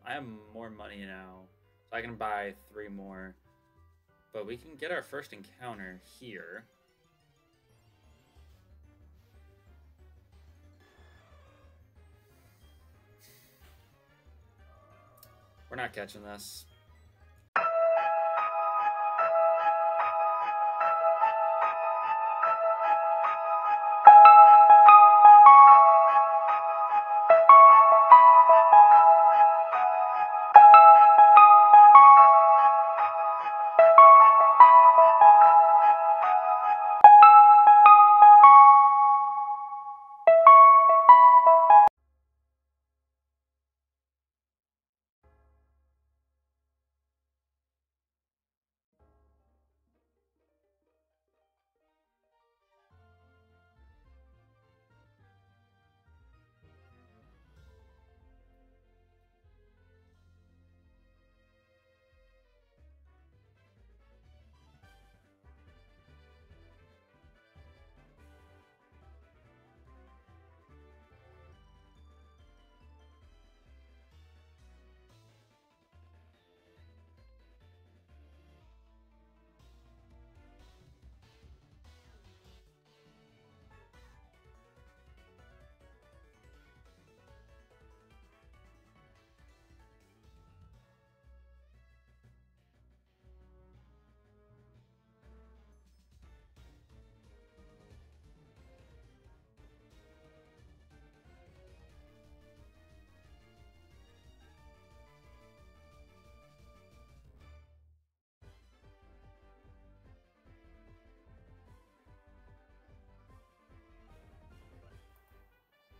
have more money now, so I can buy 3 more. But we can get our first encounter here. We're not catching this.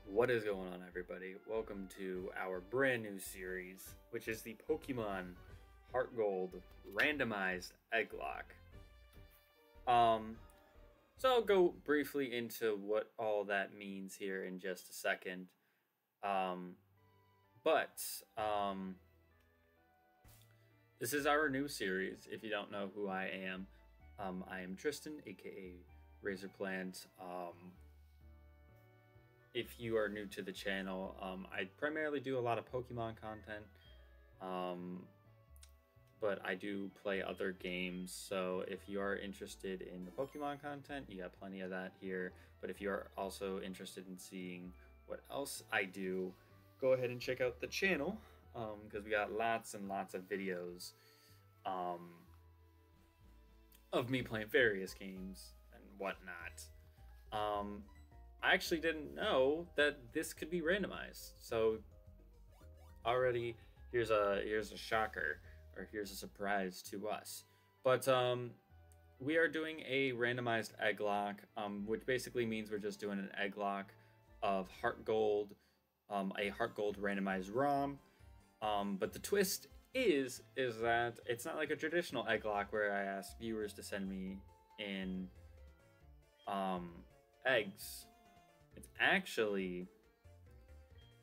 What is going on, everybody? Welcome to our brand new series, which is the Pokemon Heartgold randomized Egglocke. So I'll go briefly into what all that means here in just a second. This is our new series. If you don't know who I am Tristan, aka Razorplant. If you are new to the channel, I primarily do a lot of Pokemon content, but I do play other games, so if you are interested in the Pokemon content, you got plenty of that here. But if you are also interested in seeing what else I do, go ahead and check out the channel, because we got lots and lots of videos of me playing various games and whatnot. I actually didn't know that this could be randomized. So already here's a shocker, or here's a surprise to us. But we are doing a randomized Egglocke, which basically means we're just doing an Egglocke of Heartgold, a Heartgold randomized ROM. But the twist is that it's not like a traditional Egglocke where I ask viewers to send me in eggs. It's actually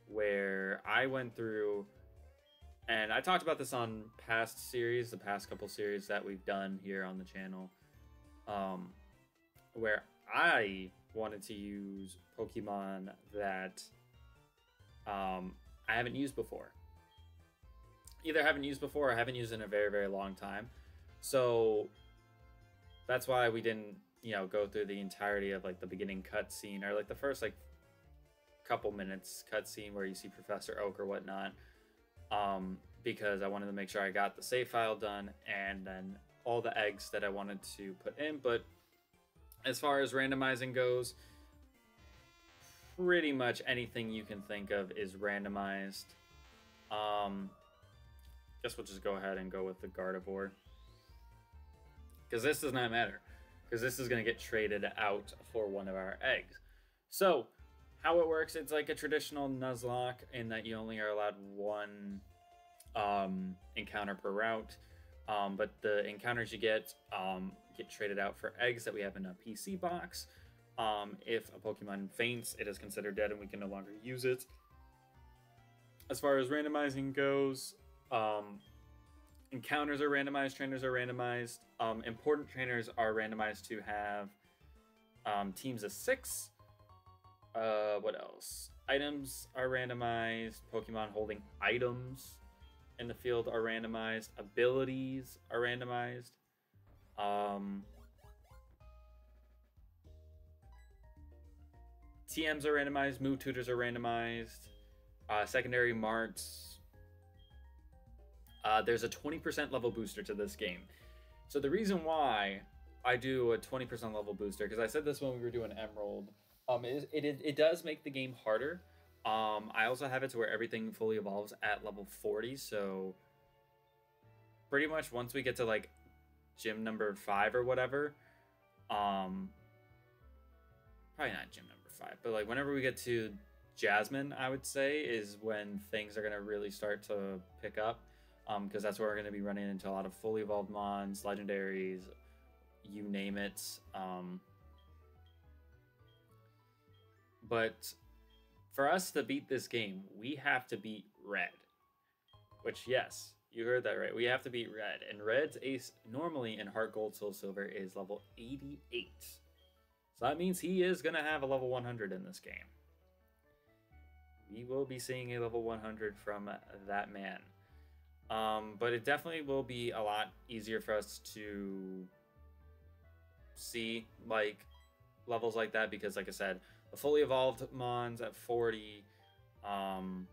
where I went through, and I talked about this on the past couple series that we've done here on the channel, where I wanted to use Pokemon that I haven't used before. Either haven't used before or haven't used in a very, very long time. So that's why we didn't, go through the entirety of like the beginning cutscene, or like the first like couple minutes cutscene where you see Professor Oak or whatnot, because I wanted to make sure I got the save file done and then all the eggs that I wanted to put in. But as far as randomizing goes, pretty much anything you can think of is randomized. Guess we'll just go ahead and go with the Gardevoir, because this does not matter, because this is going to get traded out for one of our eggs. So how it works, it's like a traditional Nuzlocke in that you only are allowed one encounter per route, but the encounters you get traded out for eggs that we have in a PC box. If a Pokemon faints, it is considered dead and we can no longer use it. As far as randomizing goes, encounters are randomized, trainers are randomized. Important trainers are randomized to have teams of 6. What else? items are randomized. Pokemon holding items in the field are randomized. Abilities are randomized. TMs are randomized. Move tutors are randomized. Secondary marks. There's a 20% level booster to this game. So the reason why I do a 20% level booster, because I said this when we were doing Emerald, it does make the game harder. I also have it to where everything fully evolves at level 40, so pretty much once we get to like gym number 5 or whatever, probably not gym number 5, but like whenever we get to Jasmine, I would say, is when things are going to really start to pick up, because that's where we're going to be running into a lot of fully evolved mons, legendaries, you name it. But for us to beat this game, we have to beat Red. Which, yes, you heard that right. We have to beat Red. And Red's ace normally in Heart Gold, Soul Silver is level 88. So that means he is going to have a level 100 in this game. We will be seeing a level 100 from that man. But it definitely will be a lot easier for us to see like levels like that, because like I said, the fully evolved mons at 40 and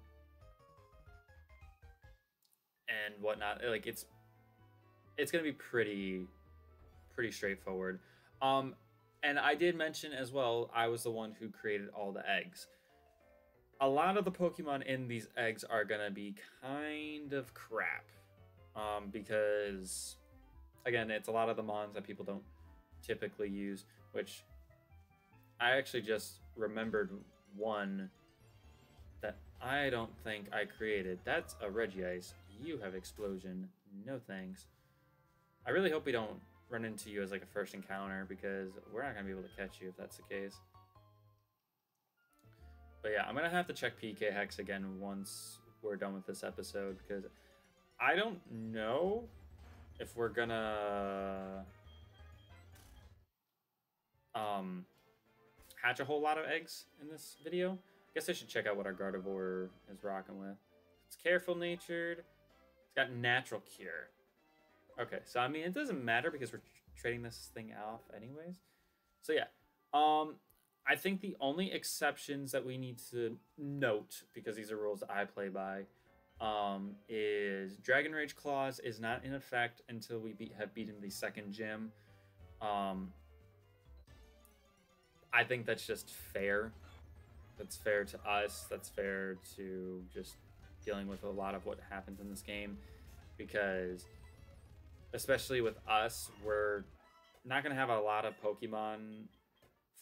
whatnot, like it's gonna be pretty straightforward. And I did mention as well, I was the one who created all the eggs. A lot of the Pokemon in these eggs are gonna be kind of crap, because again, it's a lot of the mons that people don't typically use, which I actually just remembered one that I don't think I created. That's a Regice. You have Explosion. No thanks. I really hope we don't run into you as like a first encounter, because we're not going to be able to catch you if that's the case. But yeah, I'm going to have to check PK Hex again once we're done with this episode, because I don't know if we're going to hatch a whole lot of eggs in this video. I guess I should check out what our Gardevoir is rocking with. It's careful natured. It's got natural cure. Okay, so I mean, it doesn't matter because we're trading this thing off anyways. So yeah, I think the only exceptions that we need to note, because these are rules that I play by, is Dragon Rage Claws is not in effect until we have beaten the second gym. I think that's just fair. That's fair to us. That's fair to just dealing with a lot of what happens in this game. Because, especially with us, we're not going to have a lot of Pokemon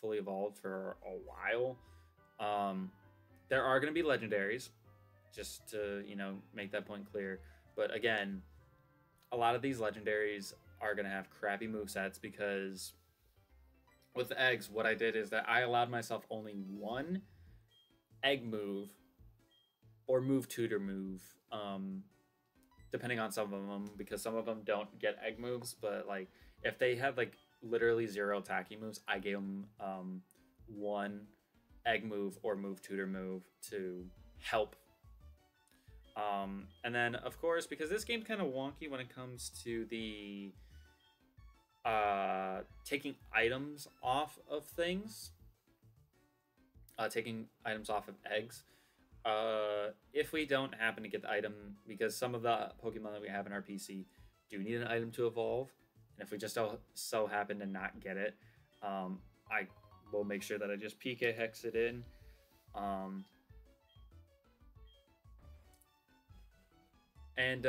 fully evolved for a while. There are going to be legendaries, just to, you know, make that point clear. But again, a lot of these legendaries are going to have crappy movesets, because with the eggs, what I did is that I allowed myself only one egg move or move tutor move, depending on some of them, because some of them don't get egg moves, but like if they had like literally 0 attacking moves, I gave them one egg move or move tutor move to help. And then of course, because this game's kind of wonky when it comes to the taking items off of things, taking items off of eggs. If we don't happen to get the item, because some of the Pokemon that we have in our PC do need an item to evolve, and if we just so happen to not get it, I will make sure that I just PK Hex it in. And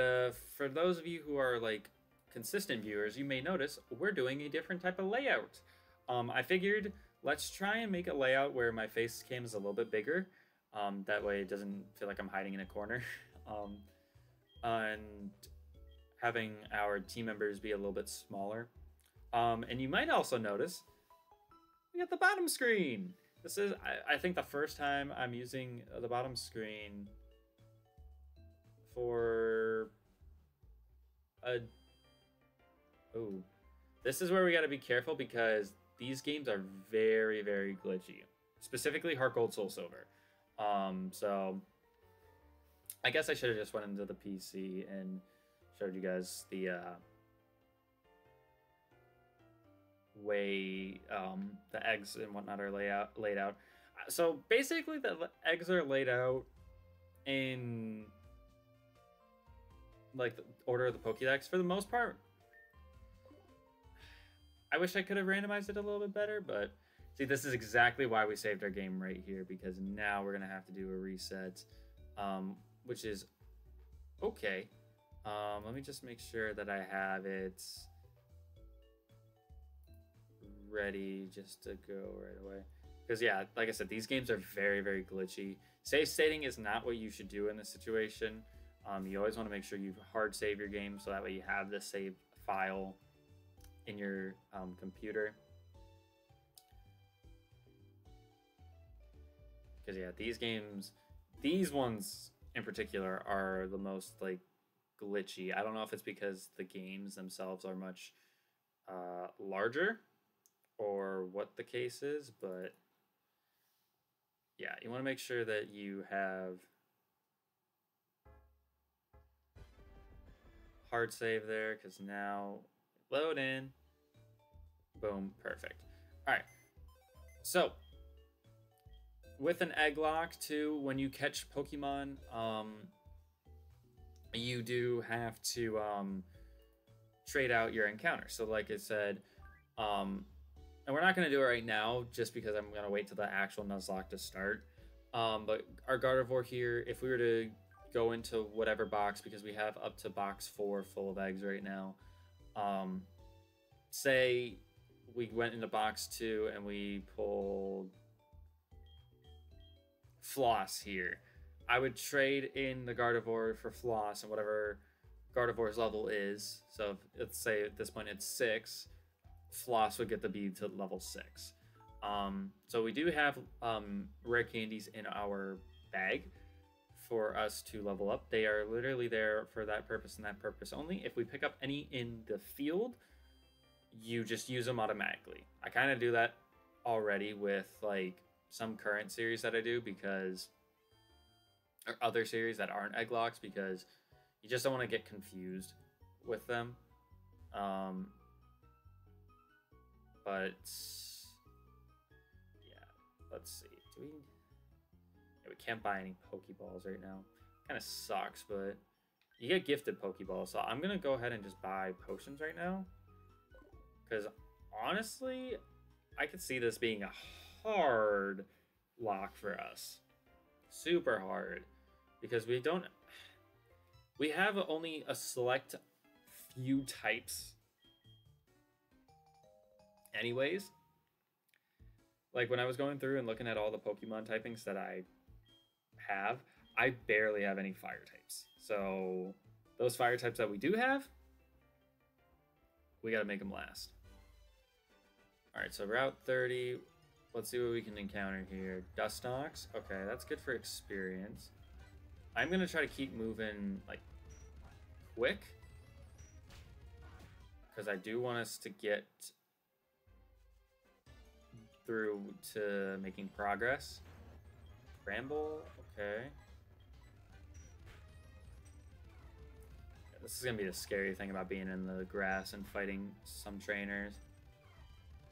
for those of you who are like consistent viewers, you may notice we're doing a different type of layout. I figured let's try and make a layout where my face cam is a little bit bigger. That way it doesn't feel like I'm hiding in a corner. And having our team members be a little bit smaller. And you might also notice we got the bottom screen. This is, I think, the first time I'm using the bottom screen for a... Oh, this is where we got to be careful, because these games are very, very glitchy. Specifically Heart Gold, Soul Silver. So I guess I should have just went into the PC and showed you guys the way the eggs and whatnot are laid out. So basically, the eggs are laid out in like the order of the Pokédex for the most part. I wish I could have randomized it a little bit better, but see, this is exactly why we saved our game right here, because now we're gonna have to do a reset, which is okay. Let me just make sure that I have it ready just to go right away. Because yeah, like I said, these games are very, very glitchy. Save stating is not what you should do in this situation. You always want to make sure you hard save your game so that way you have the save file in your computer. Because yeah, these games, these ones in particular are the most like glitchy. I don't know if it's because the games themselves are much larger or what the case is, but yeah, you want to make sure that you have hard save there, because now load in, boom, perfect. All right, so with an Egglocke too, when you catch Pokemon, you do have to trade out your encounter. So like I said, and we're not going to do it right now just because I'm going to wait till the actual Nuzlocke to start. But our Gardevoir here, if we were to go into whatever box, because we have up to box 4 full of eggs right now. Say we went into box 2 and we pulled Floss here. I would trade in the Gardevoir for Floss and whatever Gardevoir's level is. So if, let's say at this point it's 6. Floss would get the bead to level 6. So we do have rare candies in our bag for us to level up. They are literally there for that purpose and that purpose only. If we pick up any in the field, you just use them automatically. I kind of do that already with like some current series that I do, because or other series that aren't Egglocks, because you just don't want to get confused with them. But yeah, let's see. Do we? Yeah, we can't buy any Pokeballs right now. Kind of sucks, but you get gifted Pokeballs. So I'm gonna go ahead and just buy potions right now, because honestly, I could see this being a hard lock for us. Super hard, because we have only a select few types anyways. Like when I was going through and looking at all the Pokemon typings that I have, I barely have any fire types. So those fire types that we do have, we got to make them last. All right, so Route 30. Let's see what we can encounter here. Dustox. Okay, that's good for experience. I'm going to try to keep moving like quick, because I do want us to get through to making progress. Scramble. Okay. This is going to be the scary thing about being in the grass and fighting some trainers.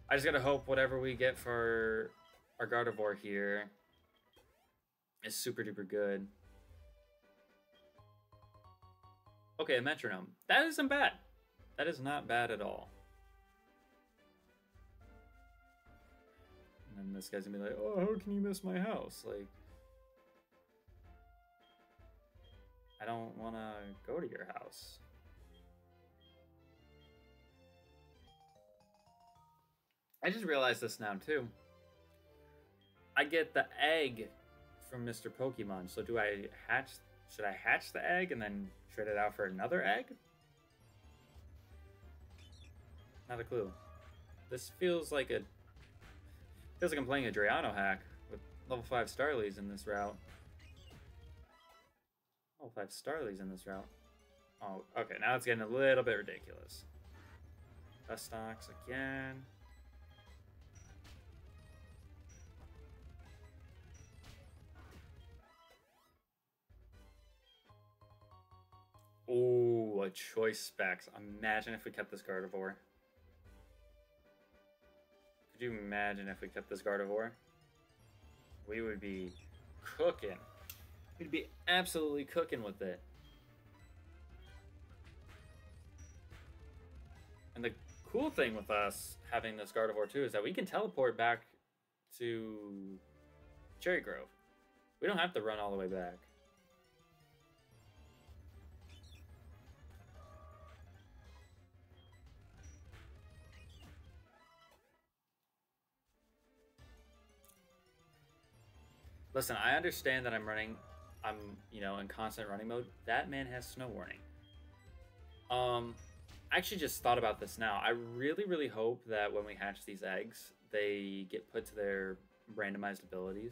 I just got to hope whatever we get for our Gardevoir here is super duper good. Okay, a metronome. That isn't bad. That is not bad at all. And then this guy's gonna be like, oh, how can you miss my house? Like, I don't want to go to your house. I just realized this now, too. I get the egg from Mr. Pokemon. So do I hatch... Should I hatch the egg and then trade it out for another egg? Not a clue. This feels like a... Feels like I'm playing a Drayano hack with level 5 Starlies in this route. Level 5 Starlies in this route. Oh, okay. Now it's getting a little bit ridiculous. Dustox again. Oh, a choice specs. Imagine if we kept this Gardevoir. Could you imagine if we kept this Gardevoir? We would be cooking. We'd be absolutely cooking with it. And the cool thing with us having this Gardevoir too is that we can teleport back to Cherry Grove. We don't have to run all the way back. Listen, I understand that I'm, you know, in constant running mode. That man has snow warning. I actually just thought about this now. I really, really hope that when we hatch these eggs, they get put to their randomized abilities.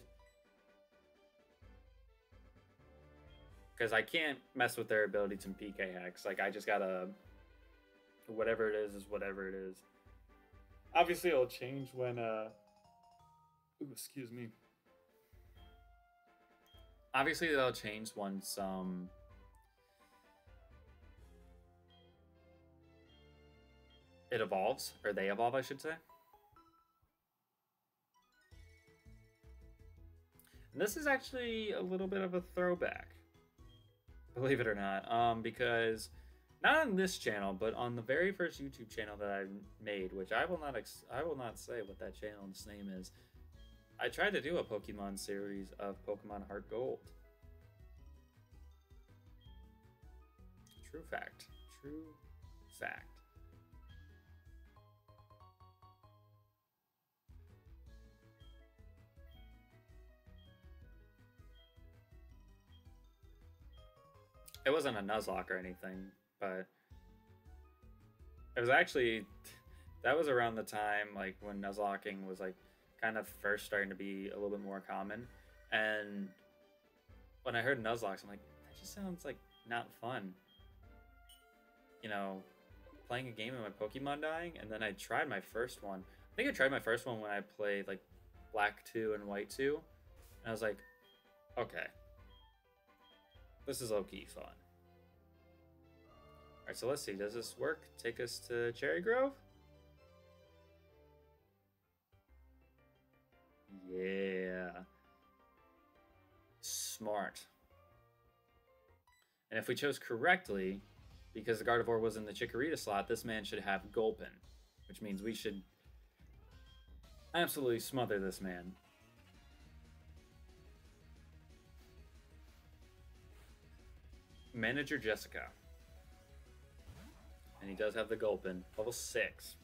Because I can't mess with their ability to PK hacks. Like, I just gotta... Whatever it is whatever it is. Obviously, it'll change when, Ooh, excuse me. Obviously, that'll change once, it evolves, or they evolve, I should say. And this is actually a little bit of a throwback, believe it or not, because not on this channel, but on the very first YouTube channel that I made, which I will not say what that channel's name is. I tried to do a Pokemon series of Pokemon Heartgold. True fact. True fact. It wasn't a Nuzlocke or anything, but it was actually, that was around the time like when Nuzlocking was like kind of first starting to be a little bit more common. And when I heard Nuzlocks, I'm like, that just sounds like not fun. You know, playing a game and my Pokemon dying, and then I tried my first one. I think I tried my first one when I played like Black 2 and White 2, and I was like, okay, this is low-key fun. Alright, so let's see, does this work? Take us to Cherry Grove? Yeah. Smart. And if we chose correctly, because the Gardevoir was in the Chikorita slot, this man should have Gulpin, which means we should absolutely smother this man. Manager Jessica. And he does have the Gulpin. Level 6.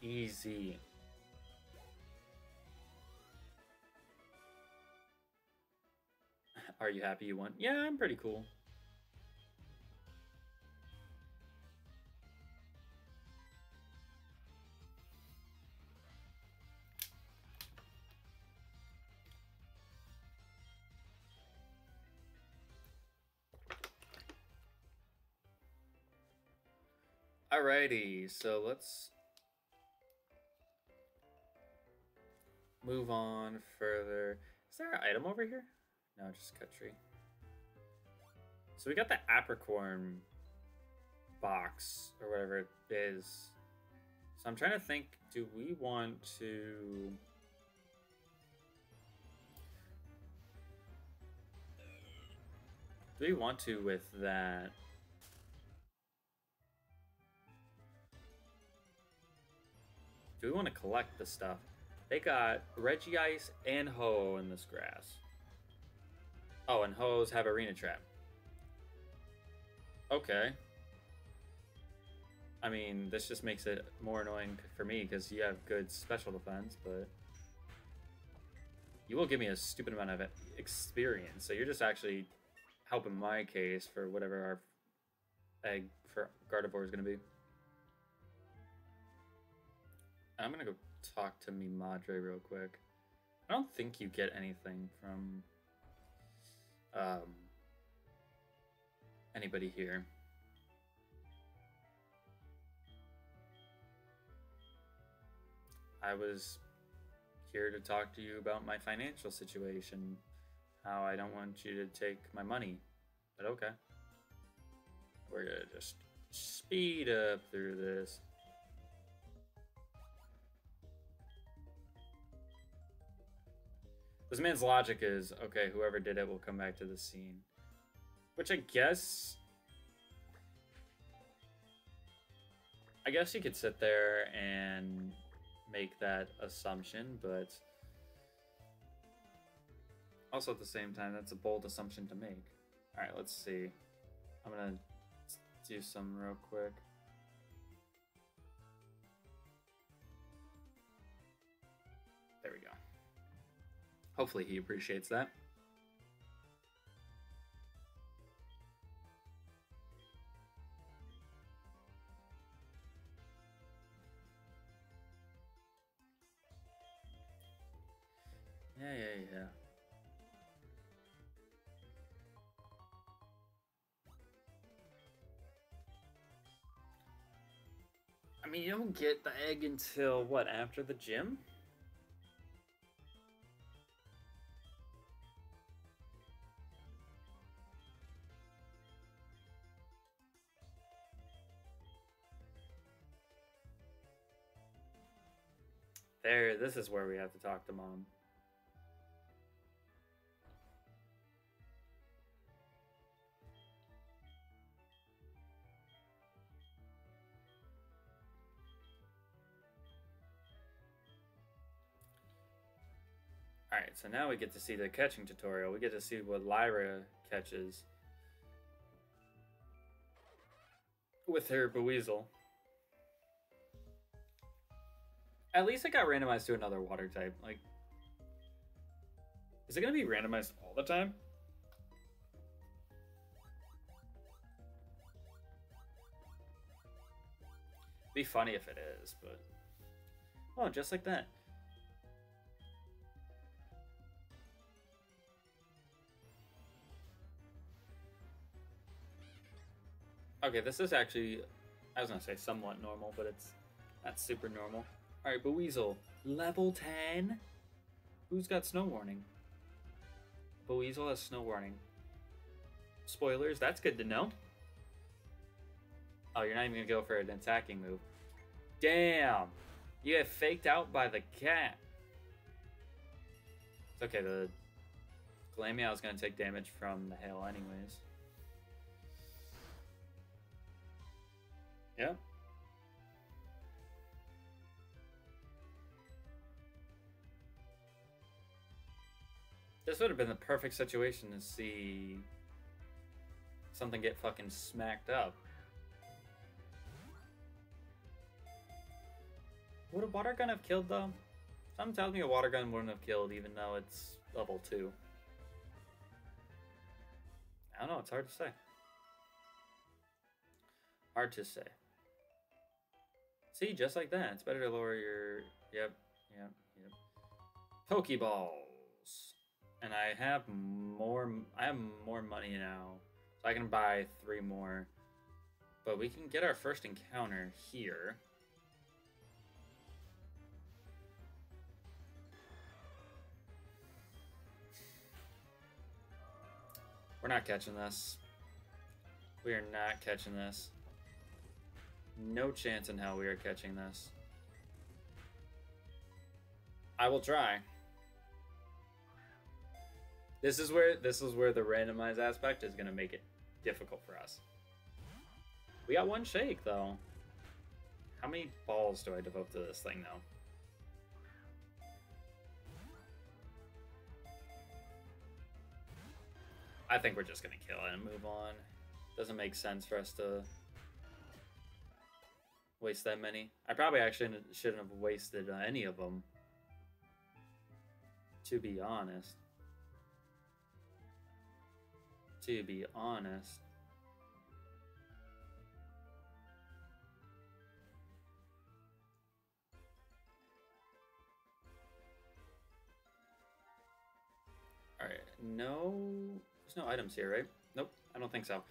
Easy. Are you happy you won? Yeah, I'm pretty cool. Alrighty, so let's move on further. Is there an item over here? No, just cut tree. So we got the apricorn box, or whatever it is. So I'm trying to think, do we want to... Do we want to with that? Do we want to collect the stuff? They got Regice and Ho in this grass. Oh, and Ho's have Arena Trap. Okay. I mean, this just makes it more annoying for me because you have good special defense, but you will give me a stupid amount of experience. So you're just actually helping my case for whatever our egg for Gardevoir is going to be. I'm going to go talk to me Madre real quick. I don't think you get anything from anybody here. I was here to talk to you about my financial situation. How I don't want you to take my money. But okay. We're gonna just speed up through this. This man's logic is, okay, whoever did it will come back to the scene. Which I guess you could sit there and make that assumption, but also at the same time, that's a bold assumption to make. All right, let's see. I'm gonna do some real quick. There we go. Hopefully he appreciates that. Yeah. I mean, you don't get the egg until, what, after the gym? There, this is where we have to talk to Mom. Alright, so now we get to see the catching tutorial. We get to see what Lyra catches with her Buizel. At least it got randomized to another water type. Like, is it going to be randomized all the time? Be funny if it is, but... Oh, just like that. Okay, this is actually, I was gonna say somewhat normal, but it's not super normal. Alright, Buizel, level 10? Who's got snow warning? Buizel has snow warning. Spoilers, that's good to know. Oh, you're not even gonna go for an attacking move. Damn! You get faked out by the cat. It's okay, the Glameow is gonna take damage from the hail anyways. Yeah. This would have been the perfect situation to see something get fucking smacked up. Would a water gun have killed though? Something tells me a water gun wouldn't have killed even though it's level 2. I don't know, it's hard to say. Hard to say. See, just like that. It's better to lower your... Yep. Pokeballs. And I have more money now. So I can buy 3 more. But we can get our first encounter here. We're not catching this. We are not catching this. No chance in hell we are catching this. I will try. This is where the randomized aspect is gonna make it difficult for us. We got 1 shake though. How many balls do I devote to this thing now? I think we're just gonna kill it and move on. Doesn't make sense for us to waste that many. I probably actually shouldn't have wasted any of them, to be honest. To be honest. Alright, no... There's no items here, right? Nope, I don't think so.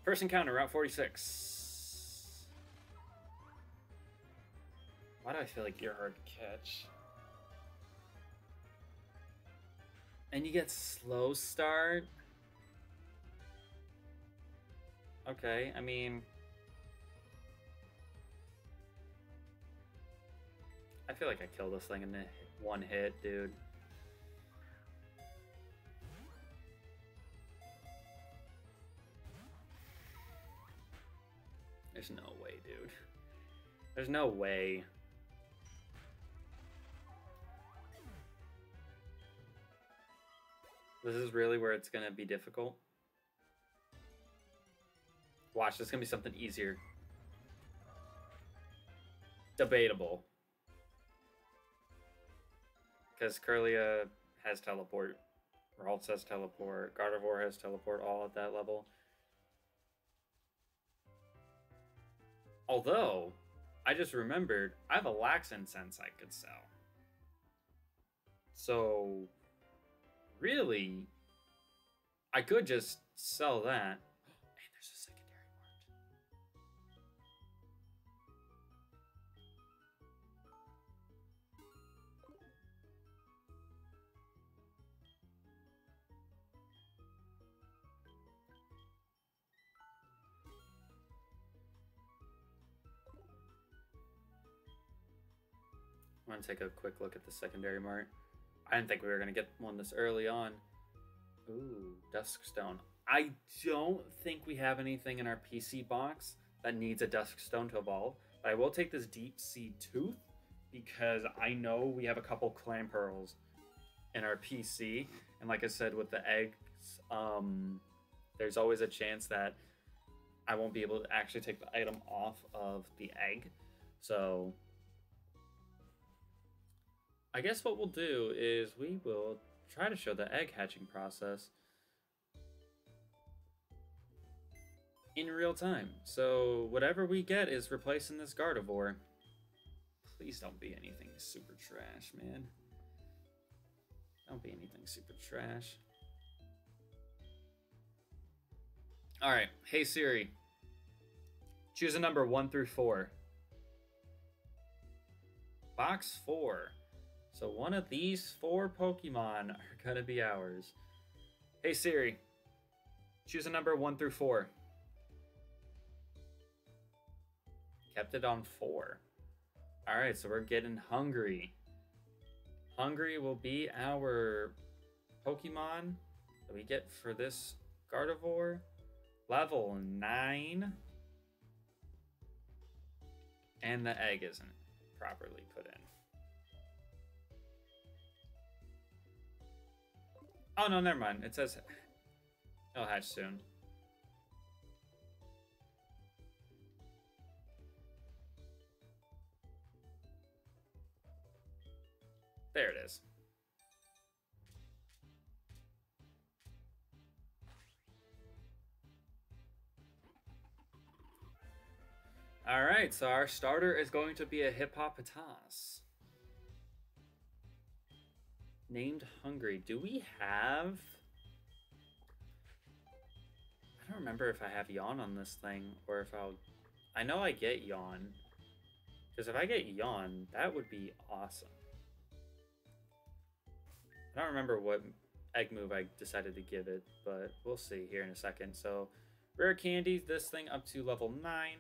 First encounter, Route 46. Why do I feel like you're hard to catch? And you get slow start? Okay, I mean... I feel like I killed this thing in one hit, dude. There's no way, dude. There's no way. This is really where it's gonna be difficult. Watch, there's gonna be something easier. Debatable. Because Curlia has teleport. Ralts has teleport. Gardevoir has teleport, all at that level. Although, I just remembered, I have a Lax Incense I could sell. So, really, I could just sell that. And there's a secondary I'm going to take a quick look at the secondary mart. I didn't think we were going to get one this early on. Ooh, Duskstone. I don't think we have anything in our PC box that needs a Duskstone to evolve. But I will take this Deep Sea Tooth because I know we have a couple Clan Pearls in our PC. And like I said, with the eggs, there's always a chance that I won't be able to actually take the item off of the egg. So I guess what we'll do is we will try to show the egg hatching process in real time. So whatever we get is replacing this Gardevoir. Please don't be anything super trash, man. Don't be anything super trash. Alright, hey Siri. Choose a number 1 through 4. Box 4. So one of these 4 Pokemon are gonna be ours. Hey Siri, choose a number 1 through 4. Kept it on 4. Alright, so we're getting Hungry. Hungry will be our Pokemon that we get for this Gardevoir. Level 9. And the egg isn't properly put in. Oh, no, never mind. It says it'll hatch soon. There it is. All right, so our starter is going to be a Hippopotas. Named Hungry. Do we have... I don't remember if I have Yawn on this thing, or if I'll... I know I get Yawn. Because if I get Yawn, that would be awesome. I don't remember what egg move I decided to give it, but we'll see here in a second. So, Rare Candy, this thing up to level 9.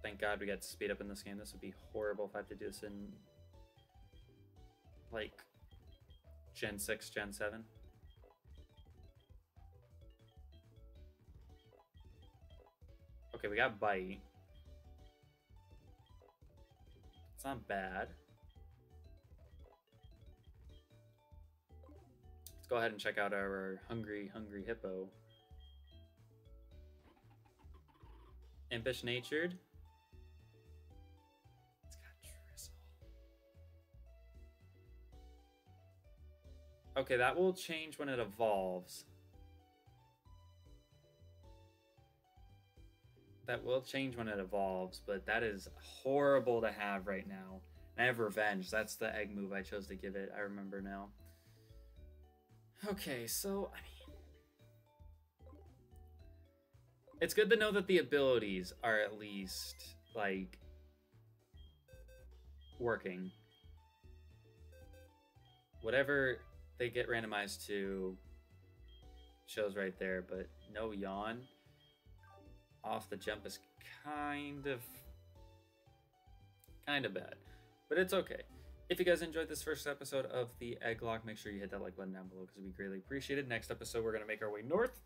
Thank God we got speed up in this game. This would be horrible if I had to do this in... like Gen 6, Gen 7. Okay, we got Bite. It's not bad. Let's go ahead and check out our Hungry Hippo. Impish Natured. Okay, that will change when it evolves. That will change when it evolves, but that is horrible to have right now. And I have Revenge. That's the egg move I chose to give it. I remember now. Okay, so, I mean... it's good to know that the abilities are at least, like, working. Whatever they get randomized to shows right there, but no yawn off the jump is kind of bad, but it's okay. If you guys enjoyed this first episode of the Egglocke, make sure you hit that like button down below because we greatly appreciate it. Next episode, we're going to make our way north,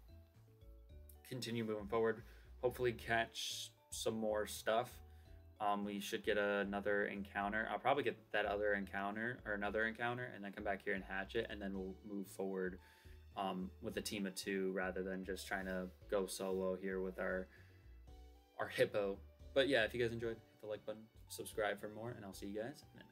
continue moving forward, hopefully catch some more stuff. We should get another encounter. I'll probably get that other encounter or another encounter and then come back here and hatch it, and then we'll move forward with a team of 2 rather than just trying to go solo here with our hippo. But yeah, if you guys enjoyed, hit the like button, subscribe for more, and I'll see you guys in the